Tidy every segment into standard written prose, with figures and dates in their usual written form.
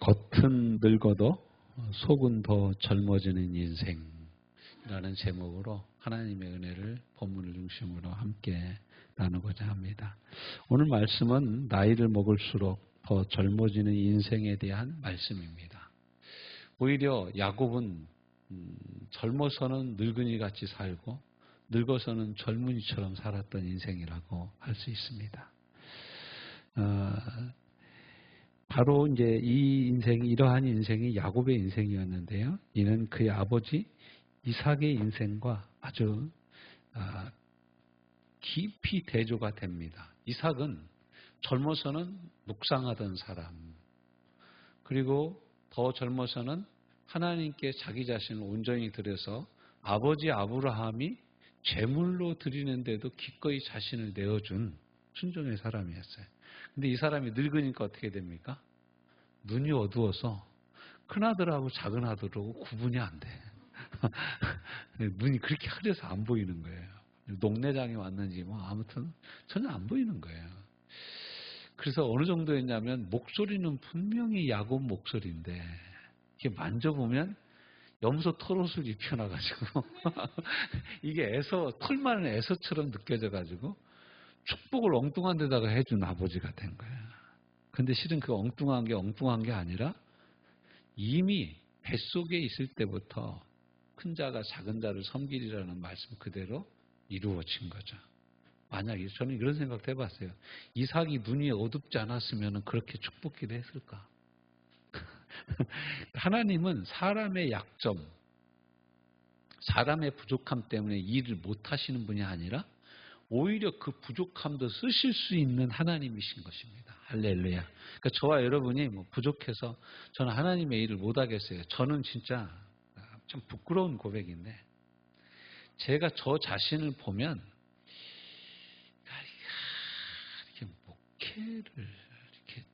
겉은 늙어도 속은 더 젊어지는 인생이라는 제목으로 하나님의 은혜를 본문을 중심으로 함께 나누고자 합니다. 오늘 말씀은 나이를 먹을수록 더 젊어지는 인생에 대한 말씀입니다. 오히려 야곱은 젊어서는 늙은이 같이 살고 늙어서는 젊은이처럼 살았던 인생이라고 할 수 있습니다. 바로 이제 이러한 인생이 야곱의 인생이었는데요. 이는 그의 아버지 이삭의 인생과 아주 깊이 대조가 됩니다. 이삭은 젊어서는 묵상하던 사람, 그리고 더 젊어서는 하나님께 자기 자신을 온전히 드려서 아버지 아브라함이 제물로 드리는데도 기꺼이 자신을 내어준 순종의 사람이었어요. 근데 이 사람이 늙으니까 어떻게 됩니까? 눈이 어두워서 큰아들하고 작은아들하고 구분이 안 돼. 눈이 그렇게 흐려서 안 보이는 거예요. 녹내장이 왔는지 아무튼 전혀 안 보이는 거예요. 그래서 어느 정도였냐면 목소리는 분명히 야곱 목소리인데 이게 만져보면 염소 털옷을 입혀놔가지고 이게 털 많은 에서처럼 느껴져가지고 축복을 엉뚱한 데다가 해준 아버지가 된 거예요. 근데 실은 그 엉뚱한 게 아니라 이미 뱃속에 있을 때부터 큰 자가 작은 자를 섬기리라는 말씀 그대로 이루어진 거죠. 만약에 저는 이런 생각도 해봤어요. 이삭이 눈이 어둡지 않았으면 그렇게 축복기도 했을까? 하나님은 사람의 약점, 사람의 부족함 때문에 일을 못하시는 분이 아니라 오히려 그 부족함도 쓰실 수 있는 하나님이신 것입니다. 할렐루야. 그러니까 저와 여러분이 부족해서 저는 하나님의 일을 못하겠어요. 저는 진짜 참 부끄러운 고백인데 제가 저 자신을 보면 이렇게 목회를 이렇게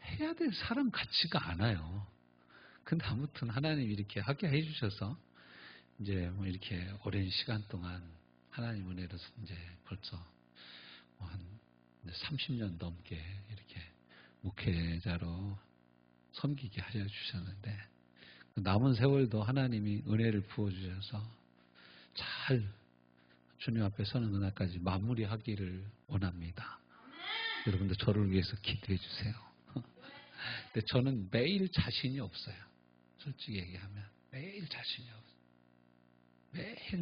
해야 될 사람 같지가 않아요. 근데 아무튼 하나님이 이렇게 하게 해주셔서 이제 이렇게 오랜 시간 동안 하나님 은혜로 이제 벌써 한 30년 넘게 이렇게 목회자로 섬기게 하여 주셨는데 남은 세월도 하나님이 은혜를 부어주셔서 잘 주님 앞에 서는 그날까지 마무리하기를 원합니다. 여러분들 저를 위해서 기도해 주세요. 근데 저는 매일 자신이 없어요. 솔직히 얘기하면 매일 자신이 없어요.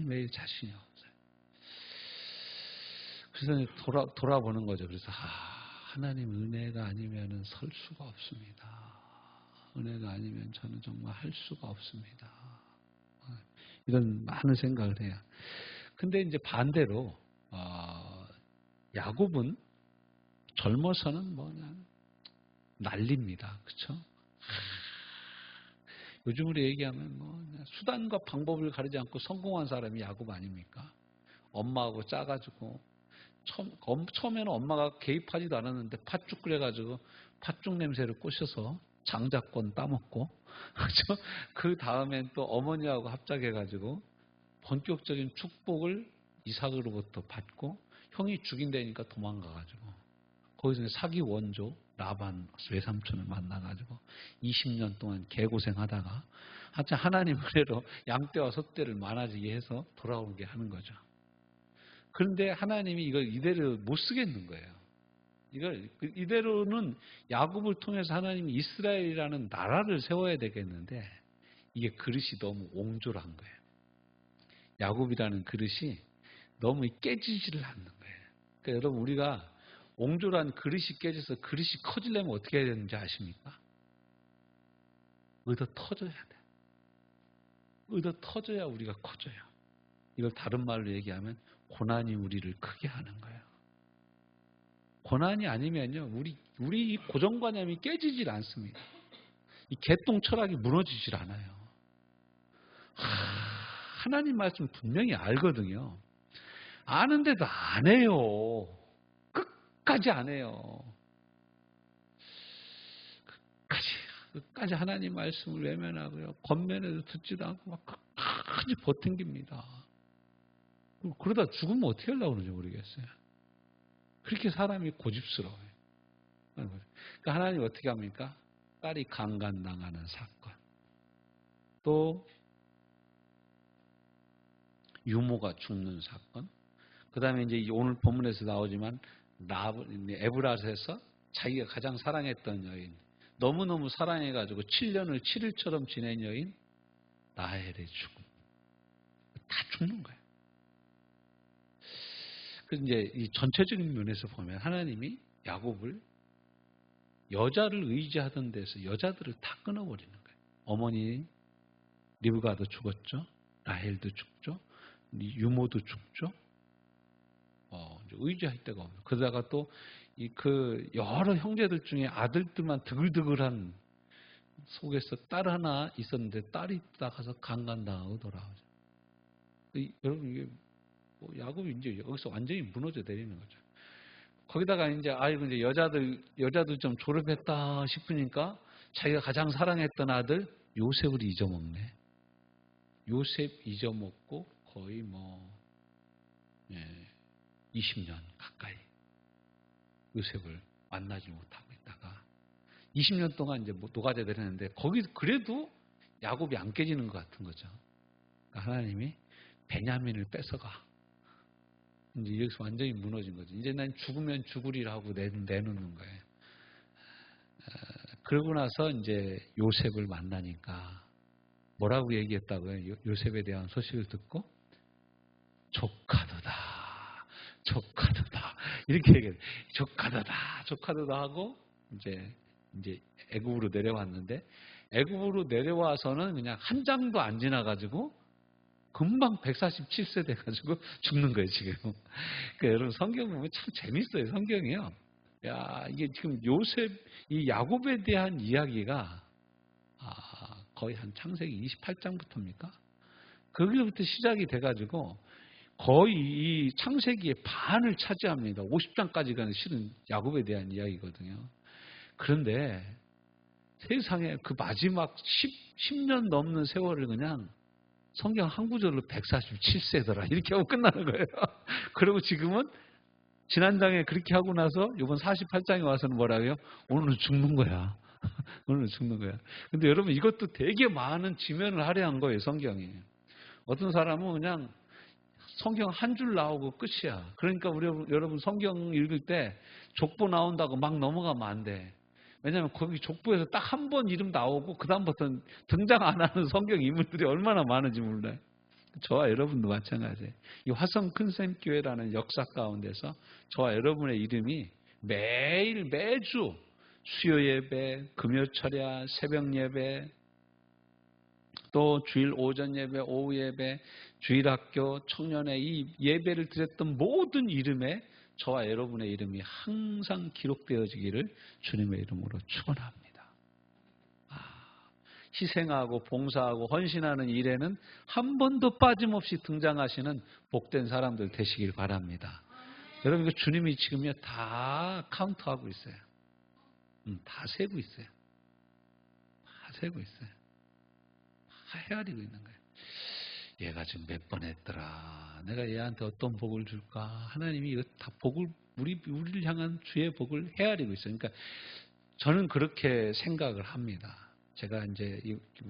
매일 자신이 없어요. 그래서 돌아보는 거죠. 그래서 하나님 은혜가 아니면 설 수가 없습니다. 은혜가 아니면 저는 정말 할 수가 없습니다. 이런 많은 생각을 해요. 근데 이제 반대로 야곱은 젊어서는 그냥 난립니다. 그렇죠? 요즘으로 얘기하면 수단과 방법을 가리지 않고 성공한 사람이 야곱 아닙니까? 엄마하고 짜가지고 처음에는 엄마가 개입하지도 않았는데 팥죽 끓여가지고 팥죽 냄새를 꼬셔서 장자권 따먹고 그렇죠? 그 다음엔 또 어머니하고 합작해가지고 본격적인 축복을 이삭으로부터 받고 형이 죽인다니까 도망가가지고 거기서 사기 원조 라반 외삼촌을 만나가지고 20년 동안 개고생하다가 하여튼 하나님 은혜로 양떼와 소떼를 많아지게 해서 돌아오게 하는 거죠. 그런데 하나님이 이걸 이대로 못 쓰겠는 거예요. 이걸 이대로는 야곱을 통해서 하나님이 이스라엘이라는 나라를 세워야 되겠는데 이게 그릇이 너무 옹졸한 거예요. 야곱이라는 그릇이 너무 깨지지를 않는 거예요. 그러니까 여러분 우리가 옹졸한 그릇이 깨져서 그릇이 커지려면 어떻게 해야 되는지 아십니까? 의도 터져야 돼요. 의도 터져야 우리가 커져요. 이걸 다른 말로 얘기하면 고난이 우리를 크게 하는 거예요. 고난이 아니면요, 우리 고정관념이 깨지질 않습니다. 이 개똥 철학이 무너지질 않아요. 하나님 말씀 분명히 알거든요. 아는데도 안 해요. 끝까지 안 해요. 끝까지 하나님 말씀을 외면하고요. 겉면에도 듣지도 않고 막 끝까지 버팅깁니다. 그러다 죽으면 어떻게 하려고 그러는지 모르겠어요. 그렇게 사람이 고집스러워요. 그러니까 하나님 어떻게 합니까? 딸이 강간당하는 사건, 또 유모가 죽는 사건, 그 다음에 이제 오늘 본문에서 나오지만 에브라스에서 자기가 가장 사랑했던 여인, 너무너무 사랑해가지고 7년을 7일처럼 지낸 여인 라헬의 죽음, 다 죽는 거예요. 그래서 이제 이 전체적인 면에서 보면 하나님이 야곱을 여자를 의지하던 데서 여자들을 다 끊어버리는 거예요. 어머니 리브가도 죽었죠. 라헬도 죽죠. 유모도 죽죠. 의지할 데가 없어요. 그러다가 또 그 여러 형제들 중에 아들들만 드글드글한 속에서 딸 하나 있었는데 딸이 나가서 강간당하고 돌아오죠. 여러분 이게 야곱이 이제 여기서 완전히 무너져 내리는 거죠. 거기다가 이제 이제 여자들 좀 졸업했다 싶으니까 자기가 가장 사랑했던 아들 요셉을 잊어먹네. 요셉 잊어먹고 거의 20년 가까이 요셉을 만나지 못하고 있다가 20년 동안 이제 노가다 되는데 거기 그래도 야곱이 안 깨지는 것 같은 거죠. 그러니까 하나님이 베냐민을 뺏어가. 이제 여기서 완전히 무너진 거죠. 이제 난 죽으면 죽으리라고 내놓는 거예요. 그러고 나서 이제 요셉을 만나니까 뭐라고 얘기했다고요? 요셉에 대한 소식을 듣고 조카도다. 이렇게 얘기해요. 조카도다 하고 이제 애굽으로 내려왔는데 애굽으로 내려와서는 그냥 한 장도 안 지나가지고 금방 147세 돼가지고 죽는 거예요, 지금. 그러니까 여러분 성경 보면 참 재밌어요, 성경이요. 야, 이게 지금 이 야곱에 대한 이야기가 거의 한 창세기 28장부터입니까? 거기부터 시작이 돼가지고 거의 이 창세기의 반을 차지합니다. 50장까지가 실은 야곱에 대한 이야기거든요. 그런데 세상에 그 마지막 10년 넘는 세월을 그냥 성경 한 구절로 147세더라 이렇게 하고 끝나는 거예요. 그리고 지금은 지난장에 그렇게 하고 나서 이번 48장에 와서는 뭐라고요? 오늘은 죽는 거야. 오늘은 죽는 거야. 근데 여러분 이것도 되게 많은 지면을 할애한 거예요, 성경이. 어떤 사람은 그냥 성경 한 줄 나오고 끝이야. 그러니까 여러분 성경 읽을 때 족보 나온다고 막 넘어가면 안 돼. 왜냐하면 거기 족보에서 딱 한 번 이름 나오고 그 다음부터는 등장 안 하는 성경 인물들이 얼마나 많은지 몰라요. 저와 여러분도 마찬가지예요. 이 화성 큰샘교회라는 역사 가운데서 저와 여러분의 이름이 매주 수요 예배, 금요 철야, 새벽 예배, 또 주일 오전 예배, 오후 예배, 주일학교, 청년회 이 예배를 드렸던 모든 이름에 저와 여러분의 이름이 항상 기록되어지기를 주님의 이름으로 축원합니다. 희생하고 봉사하고 헌신하는 일에는 한 번도 빠짐없이 등장하시는 복된 사람들 되시길 바랍니다. 여러분 이거 주님이 지금요 다 카운트하고 있어요. 다 세고 있어요. 다 세고 있어요. 다 헤아리고 있는 거예요. 얘가 지금 몇 번 했더라. 내가 얘한테 어떤 복을 줄까? 하나님이 이거 다 복을 우리를 향한 주의 복을 헤아리고 있어요. 그러니까 저는 그렇게 생각을 합니다. 제가 이제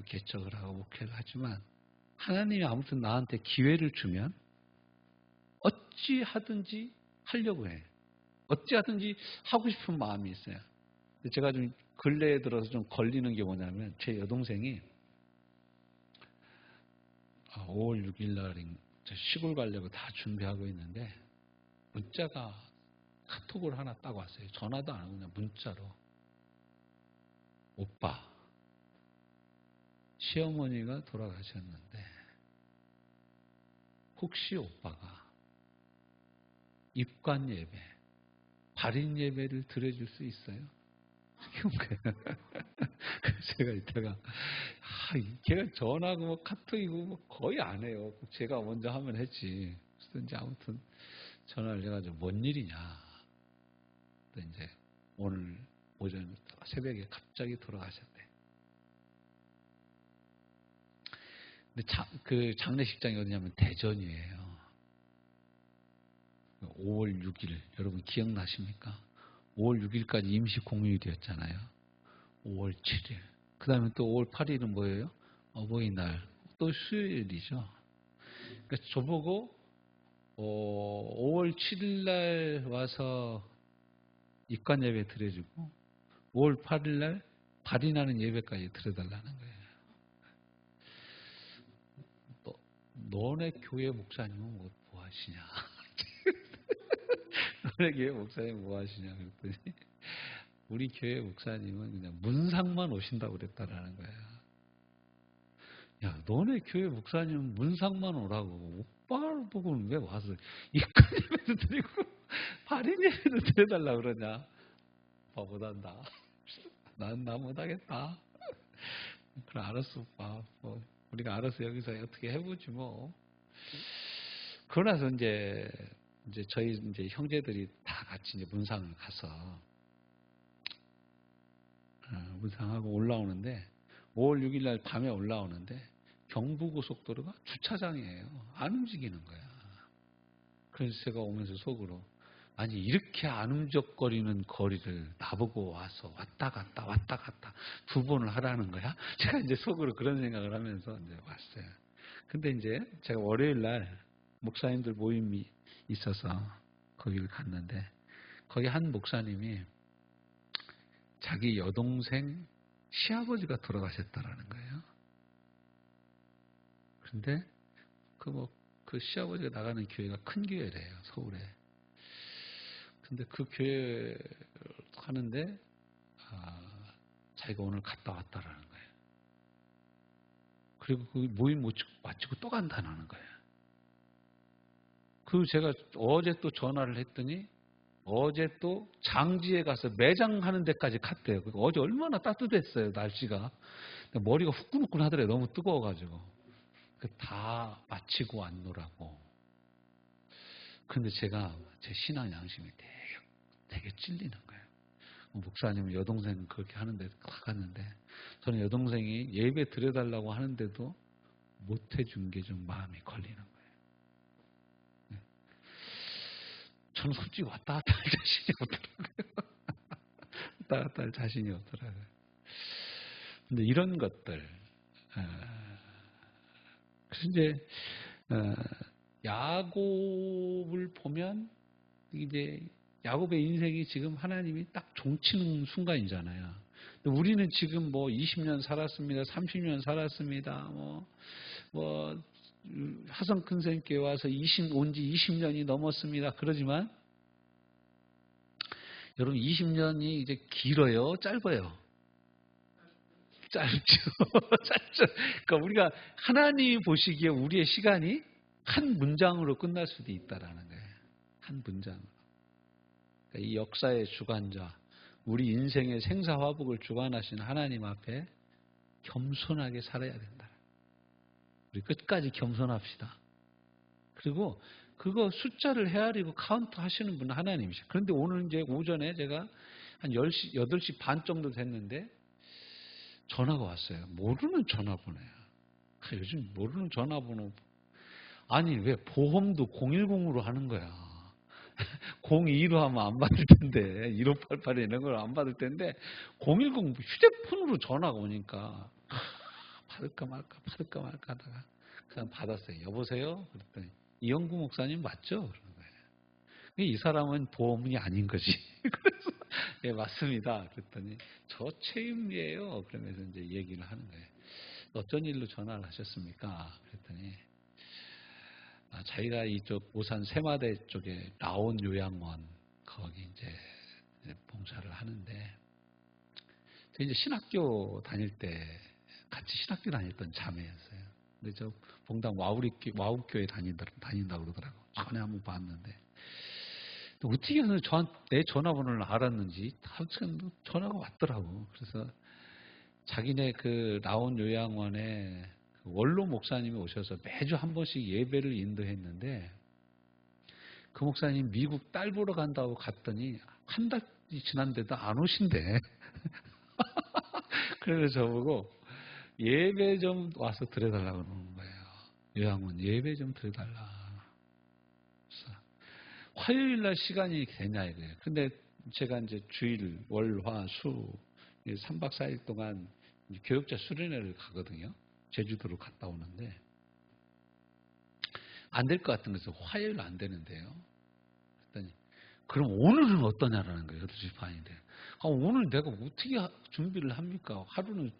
개척을 하고 목회를 하지만 하나님이 아무튼 나한테 기회를 주면 어찌 하든지 하려고 해. 어찌 하든지 하고 싶은 마음이 있어요. 제가 좀 근래에 들어서 좀 걸리는 게 뭐냐면 제 여동생이 5월 6일 날 시골 가려고 다 준비하고 있는데 문자가 카톡을 하나 딱 왔어요. 전화도 안 하고 그냥 문자로. 오빠, 시어머니가 돌아가셨는데 혹시 오빠가 입관 예배, 발인 예배를 드려줄 수 있어요? 그래서 제가 이따가 걔가 전화고 뭐 카톡이고 뭐 거의 안 해요. 제가 먼저 하면 했지. 그래서 이제 아무튼 전화를 해가지고 뭔 일이냐. 또 이제 오늘 오전 새벽에 갑자기 돌아가셨대. 근데 그 장례식장이 어디냐면 대전이에요. 5월 6일 여러분 기억나십니까? 5월 6일까지 임시 공휴일이었잖아요. 5월 7일. 그 다음에 또 5월 8일은 뭐예요? 어버이날. 또 수요일이죠. 그러니까 저보고 5월 7일 날 와서 입관 예배 드려주고 5월 8일 날 발인하는 예배까지 드려달라는 거예요. 너네 교회 목사님은 뭐 하시냐? 너네 교회 목사님 뭐 하시냐? 그랬더니 우리 교회 목사님은 그냥 문상만 오신다고 그랬다라는 거예요. 야, 너네 교회 목사님은 문상만 오라고. 오빠를 보고는 왜 와서 입관 예배도 드리고 발인 예배도 드려달라고 그러냐? 오빠 못한다. 난 못하겠다. 그래, 알았어, 오빠. 뭐, 우리가 알아서 여기서 어떻게 해보지 뭐. 그러고 나서 이제 저희 이제 형제들이 다 같이 이제 문상을 가서 문상하고 올라오는데 5월 6일 날 밤에 올라오는데 경부고속도로가 주차장이에요. 안 움직이는 거야. 그래서 제가 오면서 속으로 아니 이렇게 안 움적거리는 거리를 나보고 와서 왔다 갔다 두 번을 하라는 거야? 제가 이제 속으로 그런 생각을 하면서 이제 왔어요. 근데 이제 제가 월요일 날 목사님들 모임이 있어서 거기를 갔는데 거기 한 목사님이 자기 여동생 시아버지가 돌아가셨다라는 거예요. 근데 그 시아버지가 나가는 교회가 큰 교회래요, 서울에. 근데 그 교회 하는데 자기가 오늘 갔다 왔다라는 거예요. 그리고 그 모임 마치고 또 간다는 거예요. 그 제가 어제 또 전화를 했더니 어제 또 장지에 가서 매장하는 데까지 갔대요. 어제 얼마나 따뜻했어요, 날씨가. 머리가 후끈후끈 하더래요. 너무 뜨거워가지고. 다 마치고 왔노라고. 근데 제가 제 신앙 양심이 되게 찔리는 거예요. 목사님은 여동생 그렇게 하는데 갔는데 저는 여동생이 예배 드려달라고 하는데도 못 해준 게 좀 마음이 걸리는 거예요. 저는 솔직히 왔다 갔다 할 자신이 없더라고요. 왔다 갔다 할 자신이 없더라고요. 근데 이런 것들, 그래서 이제, 야곱을 보면, 이제, 야곱의 인생이 지금 하나님이 딱 종치는 순간이잖아요. 근데 우리는 지금 뭐 20년 살았습니다. 30년 살았습니다. 하성 큰 선생님께 와서 온 지 20년이 넘었습니다. 그러지만 여러분 20년이 이제 길어요? 짧아요? 짧죠. 짧죠. 그러니까 우리가 하나님이 보시기에 우리의 시간이 한 문장으로 끝날 수도 있다라는 거예요. 한 문장으로. 그러니까 이 역사의 주관자, 우리 인생의 생사화복을 주관하신 하나님 앞에 겸손하게 살아야 된다. 우리 끝까지 겸손합시다. 그리고 그거 숫자를 헤아리고 카운트 하시는 분은 하나님이시죠. 그런데 오늘 이제 오전에 제가 한 10시, 8시 반 정도 됐는데 전화가 왔어요. 모르는 전화번호야. 요즘 모르는 전화번호. 아니, 왜 보험도 010으로 하는 거야. 02로 하면 안 받을 텐데, 1588 이런 걸 안 받을 텐데, 010 휴대폰으로 전화가 오니까, 받을까 말까 하다가, 그냥 받았어요. 여보세요? 그랬더니, 이영구 목사님 맞죠? 그러는 거예요. 이 사람은 보험이 아닌 거지. 그래서, 예, 맞습니다. 그랬더니, 저 최임이에요. 그러면서 이제 얘기를 하는 거예요. 어쩐 일로 전화를 하셨습니까? 그랬더니, 자기가 이쪽 오산 세마대 쪽에 라온 요양원 거기 이제 봉사를 하는데 이제 신학교 다닐 때 같이 신학교 다녔던 자매였어요. 근데 저 봉당 와우교회 다닌다고 그러더라고. 전에 한번 봤는데 어떻게 해서 내 전화번호를 알았는지 하여튼 전화가 왔더라고. 그래서 자기네 그 라온 요양원에 원로 목사님이 오셔서 매주 한 번씩 예배를 인도했는데 그 목사님 미국 딸 보러 간다고 갔더니 한 달이 지났는데도 안 오신대. 그래서 저보고 예배 좀 와서 드려달라고 그러는 거예요. 요양원 예배 좀 드려달라. 그래서 화요일 날 시간이 되냐 이거예요. 근데 제가 이제 주일 월, 화, 수 3박 4일 동안 교육자 수련회를 가거든요. 제주도로 갔다 오는데 안 될 것 같은 거죠. 화요일 안 되는데요. 그랬더니 그럼 오늘은 어떠냐라는 거예요. 8시 반인데. 오늘 내가 어떻게 준비를 합니까? 하루는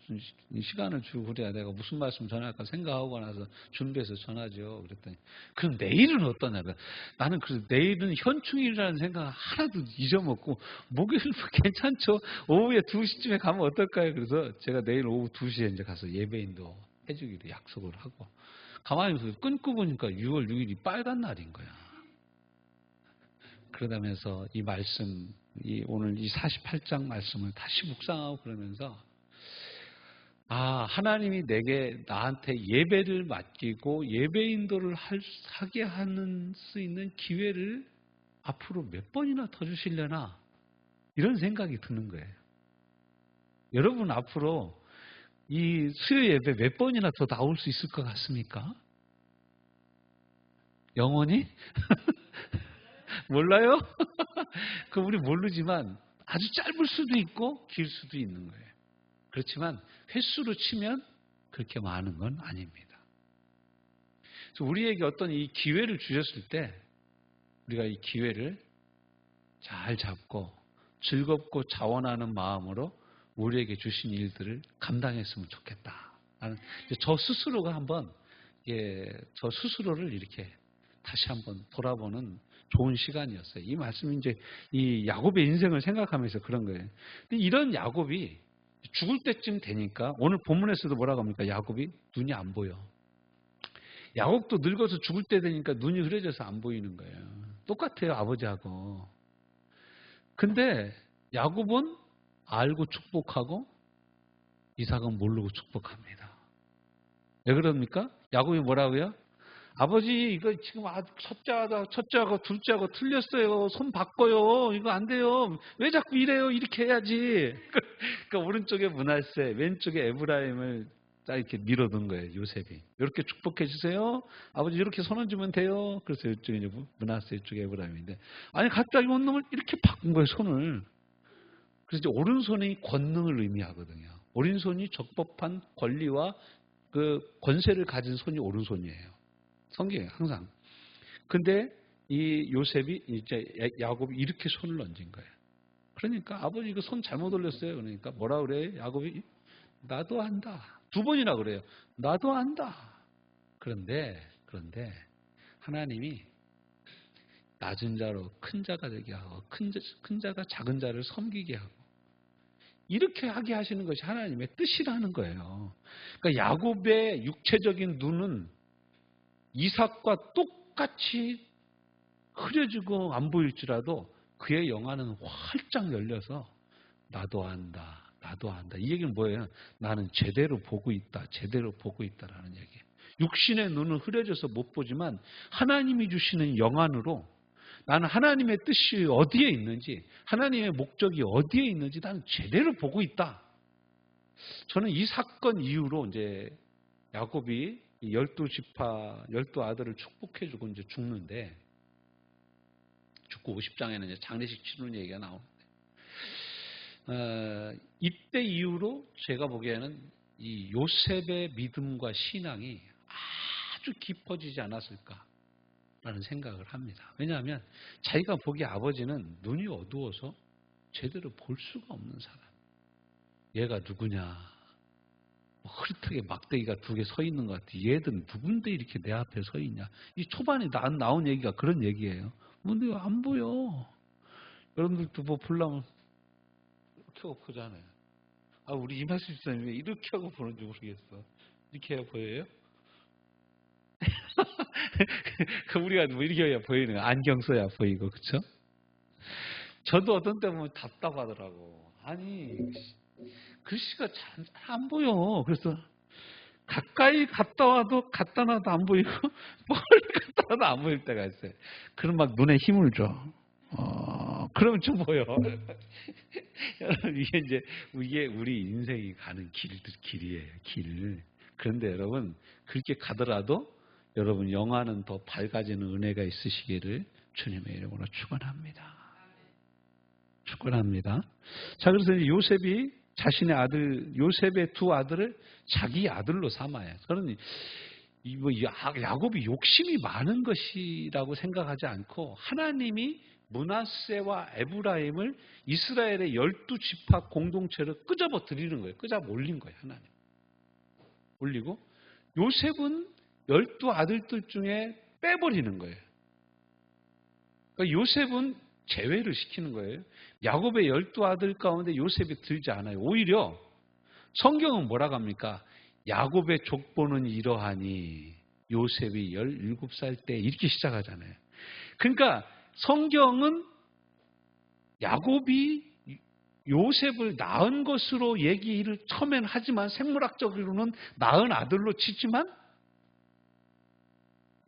시간을 주고 그래야 내가 무슨 말씀 전할까 생각하고 나서 준비해서 전하죠. 그랬더니 그럼 내일은 어떠냐. 나는 그래서 내일은 현충일이라는 생각 하나도 잊어먹고 목요일 괜찮죠. 오후에 2시쯤에 가면 어떨까요? 그래서 제가 내일 오후 2시에 이제 가서 예배인도 해주기로 약속을 하고 가만히 끊고 보니까 6월 6일이 빨간 날인 거야. 그러다면서 이 말씀, 오늘 이 48장 말씀을 다시 묵상하고 그러면서 하나님이 나한테 예배를 맡기고 예배 인도를 하게 하는 수 있는 기회를 앞으로 몇 번이나 더 주시려나 이런 생각이 드는 거예요. 여러분 앞으로 이 수요 예배 몇 번이나 더 나올 수 있을 것 같습니까? 영원히? 몰라요? 그 우리 모르지만 아주 짧을 수도 있고 길 수도 있는 거예요. 그렇지만 횟수로 치면 그렇게 많은 건 아닙니다. 그래서 우리에게 어떤 이 기회를 주셨을 때 우리가 이 기회를 잘 잡고 즐겁고 자원하는 마음으로 우리에게 주신 일들을 감당했으면 좋겠다. 저 스스로가 한번 저 스스로를 이렇게 다시 한번 돌아보는 좋은 시간이었어요. 이 말씀이 이제 이 야곱의 인생을 생각하면서 그런 거예요. 근데 이런 야곱이 죽을 때쯤 되니까 오늘 본문에서도 뭐라고 합니까? 야곱이 눈이 안 보여. 야곱도 늙어서 죽을 때 되니까 눈이 흐려져서 안 보이는 거예요. 똑같아요, 아버지하고. 근데 야곱은 알고 축복하고 이삭은 모르고 축복합니다. 왜 그럽니까? 야곱이 뭐라고요? 아버지 이거 지금 첫째하고 둘째하고 틀렸어요. 손 바꿔요. 이거 안 돼요. 왜 자꾸 이래요? 이렇게 해야지. 그러니까 오른쪽에 므낫세, 왼쪽에 에브라임을 딱 이렇게 밀어둔 거예요. 요셉이. 이렇게 축복해 주세요. 아버지 이렇게 손 얹으면 돼요. 그래서 이쪽에 이제 므낫세, 이쪽에 에브라임인데 아니 갑자기 온 놈을 이렇게 바꾼 거예요. 손을. 그래서 이제 오른손이 권능을 의미하거든요. 오른손이 적법한 권리와 그 권세를 가진 손이 오른손이에요. 성경에 항상. 근데 이 요셉이 이제 야곱이 이렇게 손을 얹은 거예요. 그러니까 아버지 이거 손 잘못 올렸어요. 그러니까 뭐라 그래? 야곱이 나도 안다. 2번이나 그래요. 나도 안다. 그런데 하나님이 낮은 자로 큰 자가 되게 하고 큰 자가 작은 자를 섬기게 하고 이렇게 하게 하시는 것이 하나님의 뜻이라는 거예요. 그러니까 야곱의 육체적인 눈은 이삭과 똑같이 흐려지고 안 보일지라도 그의 영안은 활짝 열려서 나도 안다. 나도 안다. 이 얘기는 뭐예요? 나는 제대로 보고 있다. 제대로 보고 있다라는 얘기예요. 육신의 눈은 흐려져서 못 보지만 하나님이 주시는 영안으로 나는 하나님의 뜻이 어디에 있는지 하나님의 목적이 어디에 있는지 나는 제대로 보고 있다. 저는 이 사건 이후로 이제 야곱이 12지파 12아들을 축복해주고 이제 죽는데 죽고 50장에는 이제 장례식 치르는 얘기가 나오는데 이때 이후로 제가 보기에는 이 요셉의 믿음과 신앙이 아주 깊어지지 않았을까라는 생각을 합니다. 왜냐하면 자기가 보기에 아버지는 눈이 어두워서 제대로 볼 수가 없는 사람. 얘가 누구냐? 흐릿하게 막대기가 2개 서 있는 것 같아. 얘들 누군데 이렇게 내 앞에 서 있냐? 이 초반에 나온 얘기가 그런 얘기예요. 근데 안 보여. 여러분들도 뭐 보려면 이렇게 하고 보잖아요. 우리 이말씀 집사님 왜 이렇게 하고 보는지 모르겠어. 이렇게 해야 보여요? 우리가 뭐 이렇게 해야 보이는 거야. 안경 써야 보이고, 그쵸? 저도 어떤 때 보면 답답하더라고. 아니, 글씨가 잘 안 보여. 그래서 가까이 갔다 와도 갖다 놔도 안 보이고 멀리 갔다 와도 안 보일 때가 있어요. 그럼 막 눈에 힘을 줘. 그러면 좀 보여. 여러분 이게 우리 인생이 가는 길이에요. 길. 그런데 여러분 그렇게 가더라도 여러분 영화는 더 밝아지는 은혜가 있으시기를 주님의 이름으로 축원합니다. 축원합니다. 자, 그래서 요셉이 자신의 아들 요셉의 두 아들을 자기 아들로 삼아요. 저는 야곱이 욕심이 많은 것이라고 생각하지 않고 하나님이 므낫세와 에브라임을 이스라엘의 12지파 공동체로 끄집어 드리는 거예요. 끄집어 올린 거예요. 하나님. 올리고 요셉은 12아들들 중에 빼버리는 거예요. 그러니까 요셉은 제외를 시키는 거예요. 야곱의 12아들 가운데 요셉이 들지 않아요. 오히려 성경은 뭐라고 합니까? 야곱의 족보는 이러하니 요셉이 17살 때 이렇게 시작하잖아요. 그러니까 성경은 야곱이 요셉을 낳은 것으로 얘기를 처음에는 하지만 생물학적으로는 낳은 아들로 치지만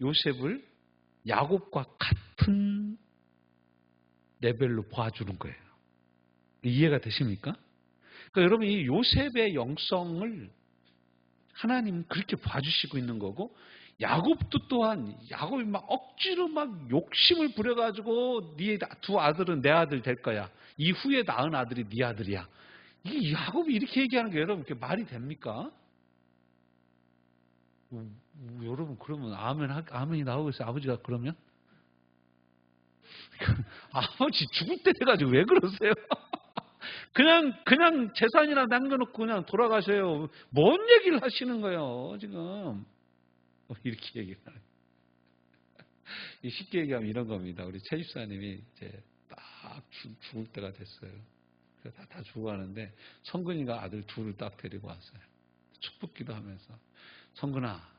요셉을 야곱과 같은 레벨로 봐주는 거예요. 이해가 되십니까? 그러니까 여러분 이 요셉의 영성을 하나님은 그렇게 봐주시고 있는 거고 야곱도 또한 야곱이 막 억지로 막 욕심을 부려가지고 네 두 아들은 내 아들 될 거야. 이후에 낳은 아들이 네 아들이야. 이게 야곱이 이렇게 얘기하는 게 여러분 그게 말이 됩니까? 여러분 그러면 아멘이 나오겠어요? 아버지가 그러면? 아버지 죽을 때 돼가지고 왜 그러세요? 그냥 재산이나 남겨놓고 그냥 돌아가셔요. 뭔 얘기를 하시는 거예요, 지금? 이렇게 얘기를 하는. 쉽게 얘기하면 이런 겁니다. 우리 최 집사님이 이제 딱 죽을 때가 됐어요. 그래서 다 죽어가는데 성근이가 아들 둘을 딱 데리고 왔어요. 축복기도 하면서 성근아,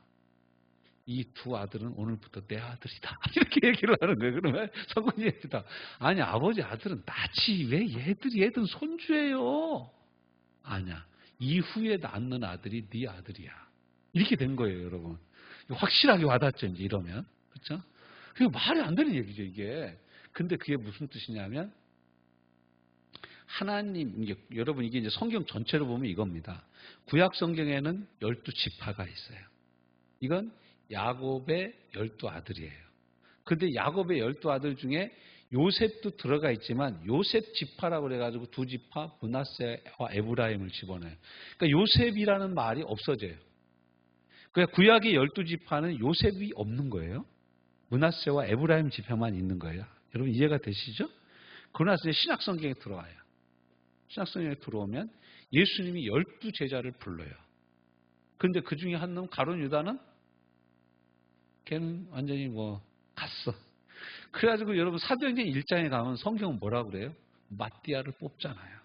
이 두 아들은 오늘부터 내 아들이다. 이렇게 얘기를 하는 거예요. 그러면 성근이 얘기다. 아니 아버지 아들은 나지 왜 얘든 손주예요. 아니야. 이후에 낳는 아들이 네 아들이야. 이렇게 된 거예요, 여러분. 확실하게 와닿죠, 이제 이러면. 그렇죠? 그게 말이 안 되는 얘기죠, 이게. 근데 그게 무슨 뜻이냐면 하나님, 여러분 이게 이제 성경 전체로 보면 이겁니다. 구약 성경에는 12지파가 있어요. 이건 야곱의 12아들이에요. 근데 야곱의 12아들 중에 요셉도 들어가 있지만 요셉 지파라고 그래가지고 두 지파 므낫세와 에브라임을 집어넣어요. 그러니까 요셉이라는 말이 없어져요. 그러니까 구약의 12지파는 요셉이 없는 거예요. 므낫세와 에브라임 지파만 있는 거예요. 여러분 이해가 되시죠? 그러나 신약성경에 들어와요. 신약성경에 들어오면 예수님이 12제자를 불러요. 그런데 그 중에 한 놈 가룟 유다는 걔는 완전히 갔어. 그래가지고 여러분 사도행전 1장에 가면 성경은 뭐라고 그래요? 마띠아를 뽑잖아요.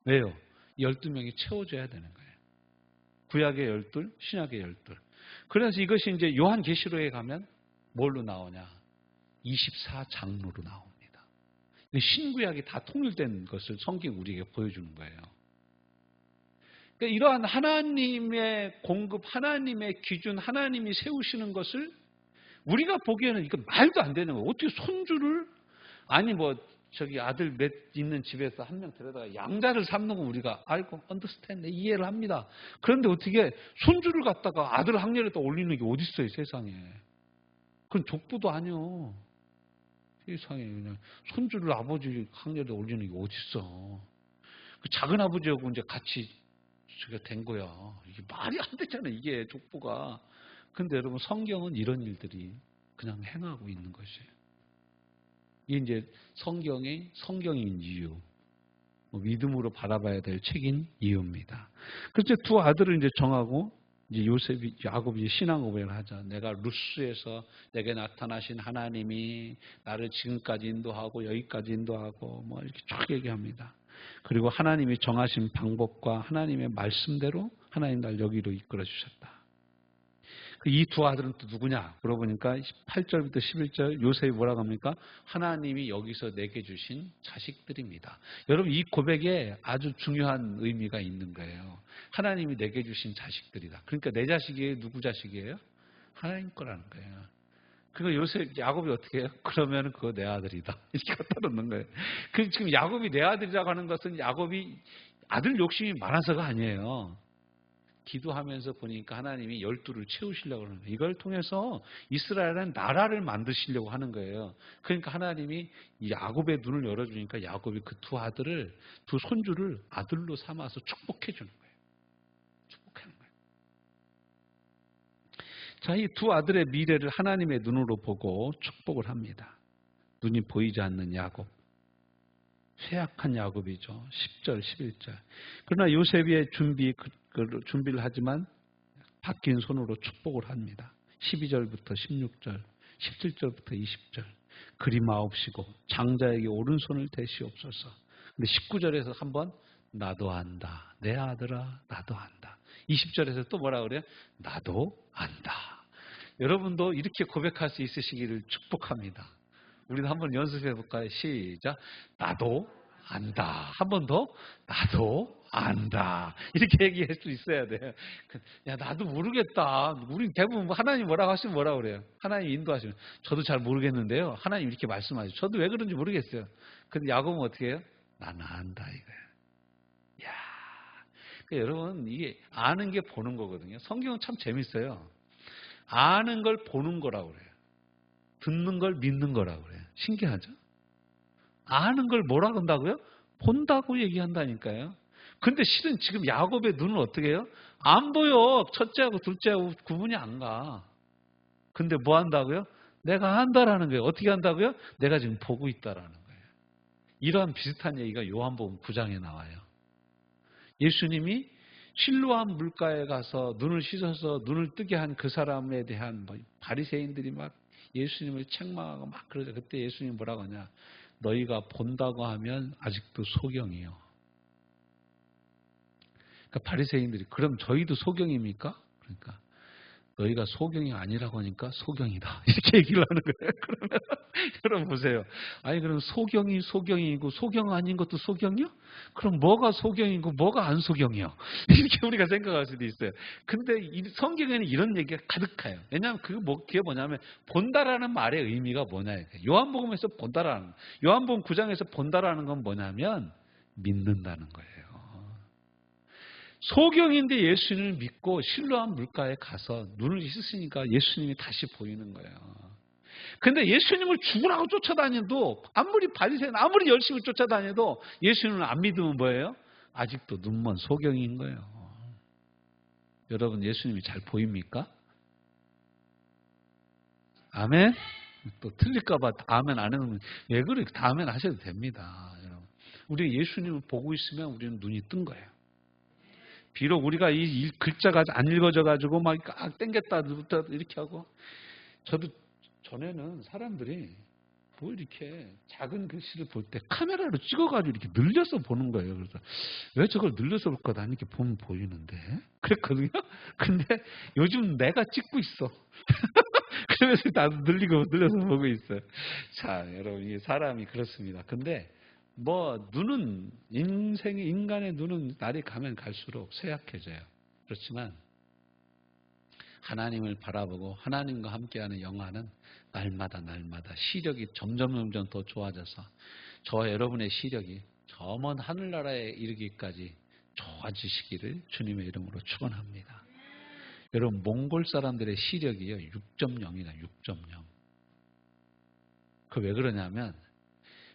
왜요? 12명이 채워줘야 되는 거예요. 구약의 12, 신약의 12. 그래서 이것이 이제 요한계시록에 가면 뭘로 나오냐? 24장로로 나옵니다. 신구약이 다 통일된 것을 성경이 우리에게 보여주는 거예요. 그러니까 이러한 하나님의 공급, 하나님의 기준, 하나님이 세우시는 것을 우리가 보기에는 이거 말도 안 되는 거예요. 어떻게 손주를 아니 저기 아들 몇 있는 집에서 한 명 데려다가 양자를 삼는 건 우리가 알고 언더스탠드 이해를 합니다. 그런데 어떻게 손주를 갖다가 아들 학렬에다 올리는 게 어디 있어요, 세상에. 그건 족보도 아니요. 세상에 그냥 손주를 아버지 학렬에 올리는 게 어디 있어. 그 작은 아버지하고 이제 같이 저게 된 거야. 이게 말이 안 되잖아요, 이게 족보가. 근데 여러분 성경은 이런 일들이 그냥 행하고 있는 것이에요. 이게 이제 성경인 이유, 믿음으로 바라봐야 될 책인 이유입니다. 그래서 두 아들을 이제 정하고 이제 야곱이 신앙 고백을 하자. 내가 루스에서 내게 나타나신 하나님이 나를 지금까지 인도하고 여기까지 인도하고 이렇게 쭉 얘기합니다. 그리고 하나님이 정하신 방법과 하나님의 말씀대로 하나님 날 여기로 이끌어 주셨다. 이 두 아들은 또 누구냐? 물어보니까 8절부터 11절 요셉이 뭐라고 합니까? 하나님이 여기서 내게 주신 자식들입니다. 여러분 이 고백에 아주 중요한 의미가 있는 거예요. 하나님이 내게 주신 자식들이다. 그러니까 내 자식이 누구 자식이에요? 하나님 거라는 거예요. 그리고 야곱이 어떻게 해요? 그러면 그거 내 아들이다. 이렇게 갖다 놓는 거예요. 지금 야곱이 내 아들이라고 하는 것은 야곱이 아들 욕심이 많아서가 아니에요. 기도하면서 보니까 하나님이 12를 채우시려고 하는 거예요. 이걸 통해서 이스라엘은 나라를 만드시려고 하는 거예요. 그러니까 하나님이 이 야곱의 눈을 열어주니까 야곱이 그 두 아들을, 두 손주를 아들로 삼아서 축복해 주는 거예요. 축복하는 거예요. 자, 이 두 아들의 미래를 하나님의 눈으로 보고 축복을 합니다. 눈이 보이지 않는 야곱. 쇠약한 야곱이죠. 10절, 11절. 그러나 요셉의 준비를 하지만 바뀐 손으로 축복을 합니다. 12절부터 16절, 17절부터 20절. 그리 마옵시고 장자에게 오른손을 대시옵소서. 근데 19절에서 한번 나도 안다. 내 아들아 나도 안다. 20절에서 또 뭐라 그래요? 나도 안다. 여러분도 이렇게 고백할 수 있으시기를 축복합니다. 우리도 한번 연습해 볼까요? 시작. 나도 안다. 한 번 더. 나도 안다. 이렇게 얘기할 수 있어야 돼요. 야, 나도 모르겠다. 우리 대부분 하나님 뭐라고 하시면 뭐라고 그래요? 하나님 인도하시면 저도 잘 모르겠는데요. 하나님 이렇게 말씀하시죠. 저도 왜 그런지 모르겠어요. 근데 야곱은 어떻게 해요? 나는 안다 이거예요. 야, 그러니까 여러분 이게 아는 게 보는 거거든요. 성경은 참 재밌어요. 아는 걸 보는 거라고 그래요. 듣는 걸 믿는 거라고 그래요. 신기하죠? 아는 걸 뭐라고 한다고요? 본다고 얘기한다니까요. 근데 실은 지금 야곱의 눈은 어떻게 해요? 안 보여. 첫째하고 둘째하고 구분이 안 가. 근데 뭐 한다고요? 내가 한다라는 거예요. 어떻게 한다고요? 내가 지금 보고 있다라는 거예요. 이러한 비슷한 얘기가 요한복음 9장에 나와요. 예수님이 실로암 물가에 가서 눈을 씻어서 눈을 뜨게 한 그 사람에 대한 바리새인들이 막 예수님을 책망하고 막 그러죠. 그때 예수님이 뭐라고 하냐? 너희가 본다고 하면 아직도 소경이요. 그러니까 바리새인들이 그럼 저희도 소경입니까? 그러니까 너희가 소경이 아니라고 하니까 소경이다. 이렇게 얘기를 하는 거예요. 그러면 여러분 보세요. 아니 그럼 소경이 소경이고 소경 아닌 것도 소경이요? 그럼 뭐가 소경이고 뭐가 안 소경이요? 이렇게 우리가 생각할 수도 있어요. 근데 성경에는 이런 얘기가 가득해요. 왜냐하면 그게 뭐냐면 본다라는 말의 의미가 뭐냐. 요한복음에서 본다라는 요한복음 9장에서 본다라는 건 뭐냐면 믿는다는 거예요. 소경인데 예수님을 믿고 실로암 물가에 가서 눈을 씻으니까 예수님이 다시 보이는 거예요. 근데 예수님을 죽으라고 쫓아다녀도 아무리 바리새인 아무리 열심히 쫓아다녀도 예수님을 안 믿으면 뭐예요? 아직도 눈먼 소경인 거예요. 여러분 예수님이 잘 보입니까? 아멘? 또 틀릴까 봐 아멘 안 해놓으면 왜 그래? 아멘 하셔도 됩니다. 여러분. 우리 예수님을 보고 있으면 우리는 눈이 뜬 거예요. 비록 우리가 이 글자가 안 읽어져가지고 막 땡겼다 이렇게 하고 저도 전에는 사람들이 뭐 이렇게 작은 글씨를 볼 때 카메라로 찍어가지고 이렇게 늘려서 보는 거예요. 그래서 왜 저걸 늘려서 볼까? 난 이렇게 보면 보이는데 그랬거든요. 근데 요즘 내가 찍고 있어. 그러면서 나도 늘려서 보고 있어요. 자, 여러분 이 사람이 그렇습니다. 근데 눈은 인간의 눈은 날이 가면 갈수록 쇠약해져요. 그렇지만 하나님을 바라보고 하나님과 함께하는 영화는 날마다 시력이 점점 더 좋아져서 저와 여러분의 시력이 저 먼 하늘나라에 이르기까지 좋아지시기를 주님의 이름으로 축원합니다. 여러분 몽골 사람들의 시력이요 6.0이나 6.0. 그 왜 그러냐면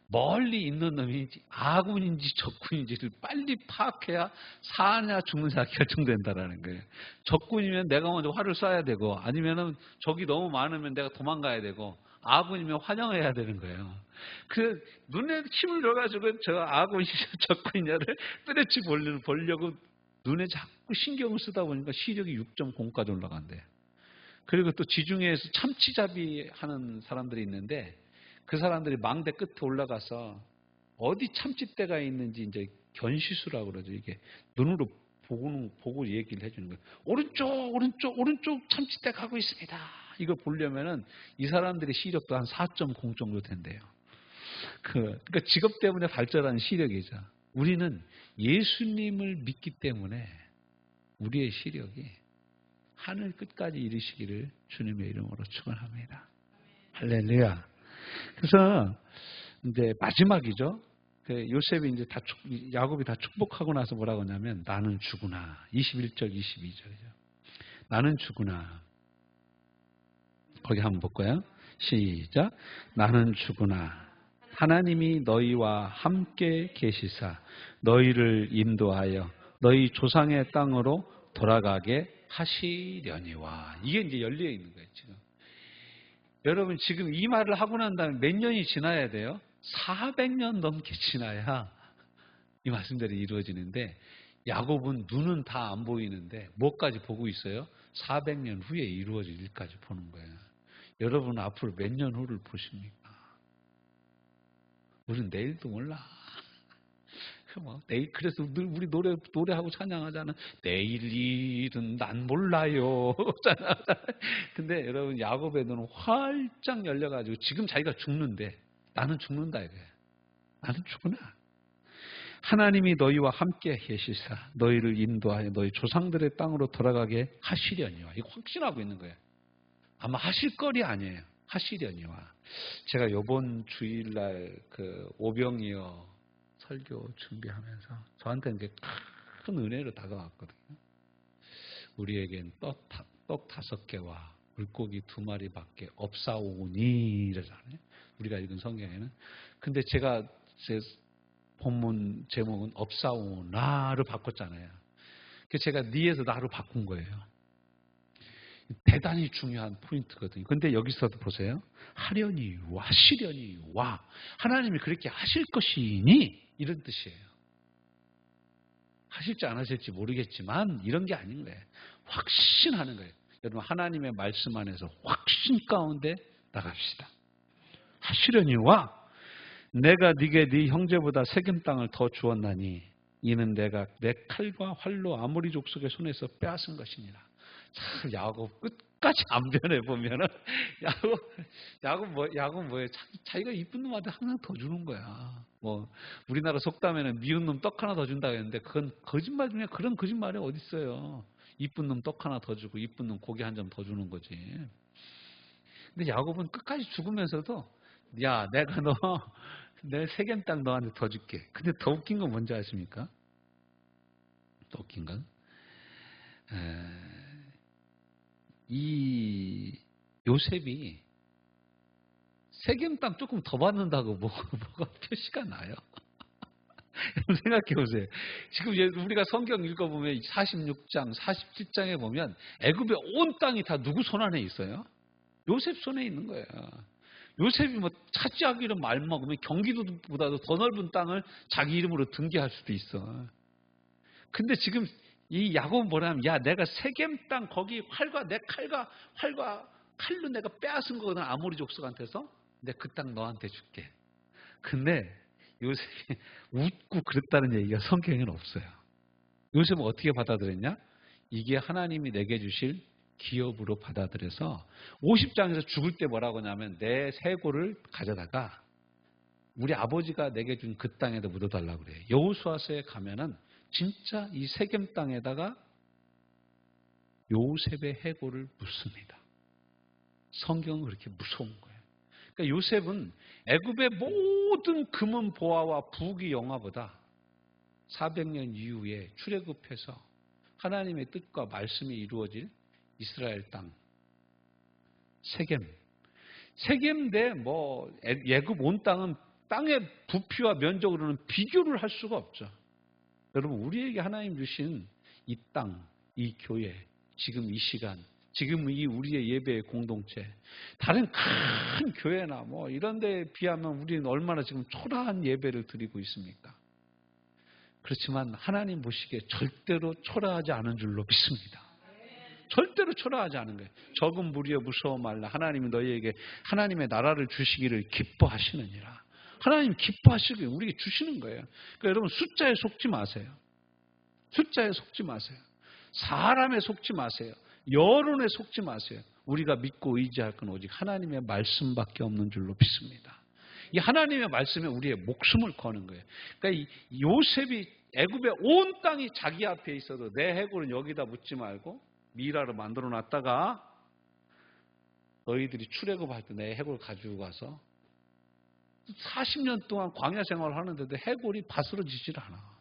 멀리 있는 놈이 아군인지 적군인지를 빨리 파악해야 사냐 죽느냐 결정된다라는 거예요. 적군이면 내가 먼저 활을 쏴야 되고 아니면은 적이 너무 많으면 내가 도망가야 되고 아군이면 환영해야 되는 거예요. 그 눈에 힘을 줘가지고 저 아군이냐 적군이냐를 뚜렷이 보려고 눈에 자꾸 신경을 쓰다 보니까 시력이 6.0까지 올라간대요. 그리고 또 지중해에서 참치잡이 하는 사람들이 있는데 그 사람들이 망대 끝에 올라가서 어디 참치대가 있는지 이제 견시수라고 그러죠. 이게 눈으로 보고 얘기를 해주는 거예요. 오른쪽 참치대 가고 있습니다. 이걸 보려면은 이 사람들의 시력도 한 4.0 정도 된대요. 그러니까 직업 때문에 발전하는 시력이죠. 우리는 예수님을 믿기 때문에 우리의 시력이 하늘 끝까지 이르시기를 주님의 이름으로 축원합니다. 할렐루야. 그래서 이제 마지막이죠. 요셉이 이제 야곱이 다 축복하고 나서 뭐라고 하냐면 나는 주구나. 21절, 22절이죠. 나는 주구나. 거기 한번 볼까요? 시작. 나는 주구나. 하나님이 너희와 함께 계시사 너희를 인도하여 너희 조상의 땅으로 돌아가게 하시려니와. 이게 이제 열려 있는 거예요, 지금. 여러분, 지금 이 말을 하고 난 다음에 몇 년이 지나야 돼요? 400년 넘게 지나야 이 말씀들이 이루어지는데, 야곱은 눈은 다 안 보이는데 뭐까지 보고 있어요? 400년 후에 이루어질 일까지 보는 거예요. 여러분 앞으로 몇 년 후를 보십니까? 우리는 내일도 몰라. 내일, 그래서 늘 우리 노래하고 찬양하잖아. 내일 일은 난 몰라요. 근데 여러분, 야곱의 눈은 활짝 열려가지고 지금 자기가 죽는데 나는 죽는다 이거예요. 나는 죽구나. 하나님이 너희와 함께 계시사 너희를 인도하여 너희 조상들의 땅으로 돌아가게 하시려니와. 이거 확신하고 있는 거예요. 아마 하실 거리 아니에요. 하시려니와. 제가 이번 주일날 오병이어 설교 준비하면서 저한테는 이제 큰 은혜로 다가왔거든요. 우리에겐 떡 5개와 물고기 2마리밖에 없사오니 이러잖아요. 우리가 읽은 성경에는. 근데 제가 제 본문 제목은 없사오나를 바꿨잖아요. 그래서 제가 니에서 나로 바꾼 거예요. 대단히 중요한 포인트거든요. 근데 여기서도 보세요. 하려니 와, 하시려니 와. 하나님이 그렇게 하실 것이니 이런 뜻이에요. 하실지 안 하실지 모르겠지만 이런 게 아닌 거예요. 확신하는 거예요. 여러분, 하나님의 말씀 안에서 확신 가운데 나갑시다. 하시려니 와. 내가 네게 네 형제보다 세겜 땅을 더 주었나니 이는 내가 내 칼과 활로 아모리 족속의 손에서 빼앗은 것이니라. 참, 야곱 끝까지 안 변해 보면은 야곱 뭐예요? 자기가 이쁜 놈한테 항상 더 주는 거야. 뭐 우리나라 속담에는 미운 놈 떡 하나 더 준다고 했는데 그건 거짓말 중에 그런 거짓말이 어디 있어요? 이쁜 놈 떡 하나 더 주고 이쁜 놈 고기 한 점 더 주는 거지. 근데 야곱은 끝까지 죽으면서도 야, 내가 내 세겜 땅 너한테 더 줄게. 근데 더 웃긴 건 뭔지 아십니까? 더 웃긴 건 이 요셉이 세겜 땅 조금 더 받는다고 뭐가 표시가 나요? 생각해 보세요. 지금 우리가 성경 읽어보면 46장, 47장에 보면 애굽의 온 땅이 다 누구 손 안에 있어요? 요셉 손에 있는 거예요. 요셉이 뭐 차지하기로 말먹으면 경기도보다도 더 넓은 땅을 자기 이름으로 등기할 수도 있어. 근데 지금 이 야곱은 뭐냐면, 야, 내가 세겜 땅 거기 내 칼로 내가 빼앗은 거거든, 아모리 족속한테서. 근데 그 땅 너한테 줄게. 근데 요셉이 웃고 그랬다는 얘기가 성경에는 없어요. 요셉은 어떻게 받아들였냐? 이게 하나님이 내게 주실 기업으로 받아들여서 50장에서 죽을 때 뭐라고 하냐면 내 쇄골을 가져다가 우리 아버지가 내게 준 그 땅에다 묻어달라고 그래요. 여호수아서에 가면은 진짜 이 세겜 땅에다가 요셉의 해골을 묻습니다. 성경은 그렇게 무서운 거예요. 그러니까 요셉은 애굽의 모든 금은 보화와 부귀 영화보다 400년 이후에 출애굽해서 하나님의 뜻과 말씀이 이루어질 이스라엘 땅 세겜 대 애굽 온 땅은 땅의 부피와 면적으로는 비교를 할 수가 없죠. 여러분, 우리에게 하나님 주신 이 땅, 이 교회, 지금 이 시간, 지금 이 우리의 예배의 공동체, 다른 큰 교회나 이런 데에 비하면 우리는 얼마나 지금 초라한 예배를 드리고 있습니까? 그렇지만 하나님 보시기에 절대로 초라하지 않은 줄로 믿습니다. 절대로 초라하지 않은 거예요. 적은 무리여 무서워 말라. 하나님이 너희에게 하나님의 나라를 주시기를 기뻐하시느니라. 하나님 기뻐하시길 우리에게 주시는 거예요. 그러니까 여러분, 숫자에 속지 마세요. 숫자에 속지 마세요. 사람에 속지 마세요. 여론에 속지 마세요. 우리가 믿고 의지할 건 오직 하나님의 말씀밖에 없는 줄로 믿습니다. 이 하나님의 말씀에 우리의 목숨을 거는 거예요. 그러니까 이 요셉이 애굽의 온 땅이 자기 앞에 있어도 내 해골은 여기다 묻지 말고 미라로 만들어 놨다가 너희들이 출애굽할 때 내 해골 가지고 가서 40년 동안 광야 생활을 하는데도 해골이 바스러지질 않아.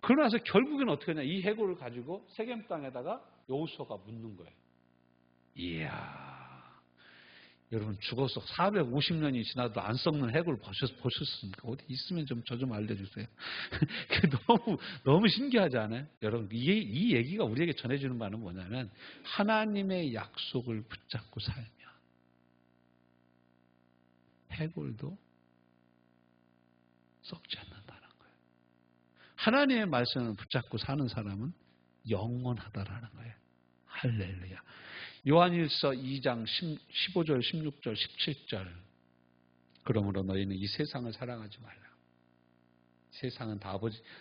그러나서 결국엔 어떻게 하냐. 이 해골을 가지고 세겜 땅에다가 여호수아가 묻는 거예요. 이야. 여러분 죽어서 450년이 지나도 안 썩는 해골 보셨습니까? 어디 있으면 저 좀 알려주세요. 너무 신기하지 않아요? 여러분 이 얘기가 우리에게 전해주는 바는 뭐냐면 하나님의 약속을 붙잡고 살면 해골도 썩지 않는다는 거예요. 하나님의 말씀을 붙잡고 사는 사람은 영원하다라는 거예요. 할렐루야. 요한일서 2장 15절, 16절, 17절. 그러므로 너희는 이 세상을 사랑하지 말라. 세상은 다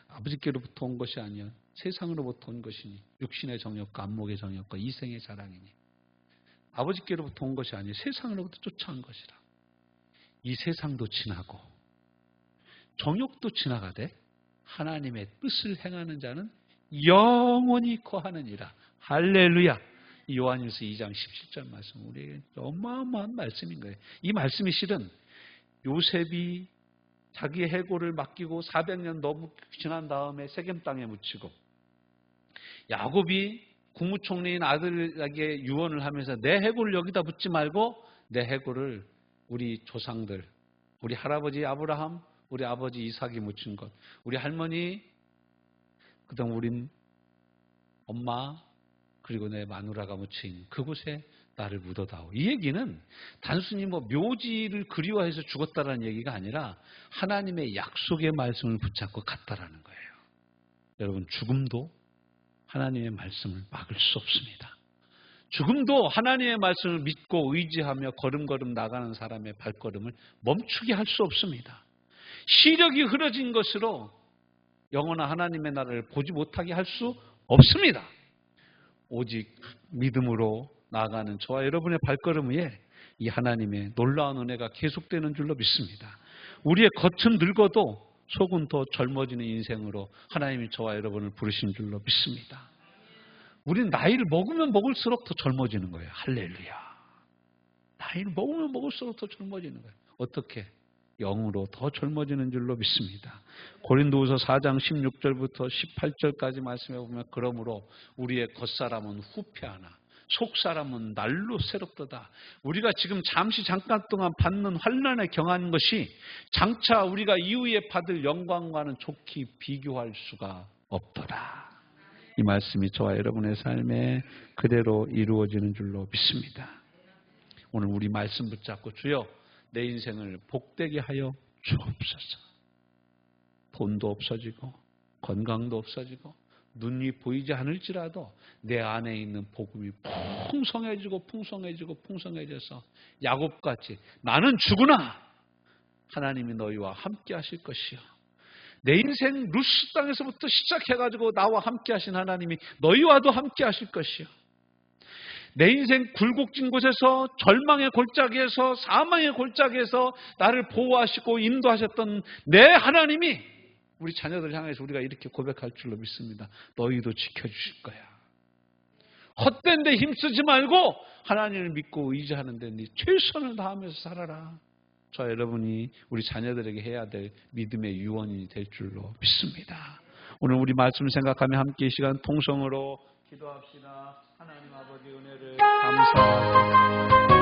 아버지께로부터 온 것이 아니야. 세상으로부터 온 것이니 육신의 정욕과 안목의 정욕과 이생의 자랑이니 아버지께로부터 온 것이 아니야. 세상으로부터 쫓아온 것이라. 이 세상도 지나고 정욕도 지나가되 하나님의 뜻을 행하는 자는 영원히 거하느니라. 할렐루야. 요한일서 2장 17절 말씀 우리에게 어마어마한 말씀인 거예요. 이 말씀이 실은 요셉이 자기의 해골을 맡기고 400년 너무 지난 다음에 세겜 땅에 묻히고 야곱이 국무총리인 아들에게 유언을 하면서 내 해골을 여기다 묻지 말고 내 해골을 우리 조상들, 우리 할아버지 아브라함, 우리 아버지 이삭이 묻힌 것, 우리 할머니, 그다음 우린 엄마, 그리고 내 마누라가 묻힌 그곳에 나를 묻어다오. 이 얘기는 단순히 묘지를 그리워해서 죽었다라는 얘기가 아니라 하나님의 약속의 말씀을 붙잡고 갔다라는 거예요. 여러분 죽음도 하나님의 말씀을 막을 수 없습니다. 죽음도 하나님의 말씀을 믿고 의지하며 걸음걸음 나가는 사람의 발걸음을 멈추게 할 수 없습니다. 시력이 흐려진 것으로 영원한 하나님의 나라를 보지 못하게 할 수 없습니다. 오직 믿음으로 나아가는 저와 여러분의 발걸음 위에 이 하나님의 놀라운 은혜가 계속되는 줄로 믿습니다. 우리의 겉은 늙어도 속은 더 젊어지는 인생으로 하나님이 저와 여러분을 부르신 줄로 믿습니다. 우리는 나이를 먹으면 먹을수록 더 젊어지는 거예요. 할렐루야. 나이를 먹으면 먹을수록 더 젊어지는 거예요. 어떻게? 영으로 더 젊어지는 줄로 믿습니다. 고린도후서 4장 16절부터 18절까지 말씀해 보면 그러므로 우리의 겉사람은 후패하나 속사람은 날로 새롭도다. 우리가 지금 잠깐 동안 받는 환난에 경한 것이 장차 우리가 이후에 받을 영광과는 좋게 비교할 수가 없더라. 이 말씀이 저와 여러분의 삶에 그대로 이루어지는 줄로 믿습니다. 오늘 우리 말씀 붙잡고 주여 내 인생을 복되게 하여 주옵소서. 돈도 없어지고 건강도 없어지고 눈이 보이지 않을지라도 내 안에 있는 복음이 풍성해져서 야곱같이 나는 죽으나 하나님이 너희와 함께 하실 것이요. 내 인생 루스 땅에서부터 시작해가지고 나와 함께 하신 하나님이 너희와도 함께 하실 것이요. 내 인생 굴곡진 곳에서 절망의 골짜기에서 사망의 골짜기에서 나를 보호하시고 인도하셨던 내 하나님이 우리 자녀들 향해서 우리가 이렇게 고백할 줄로 믿습니다. 너희도 지켜주실 거야. 헛된 데 힘쓰지 말고 하나님을 믿고 의지하는 데 네 최선을 다하면서 살아라. 저 여러분이 우리 자녀들에게 해야 될 믿음의 유언이 될 줄로 믿습니다. 오늘 우리 말씀 생각하며 함께 이 시간 통성으로 기도합시다. 하나님 아버지 은혜를 감사합니다.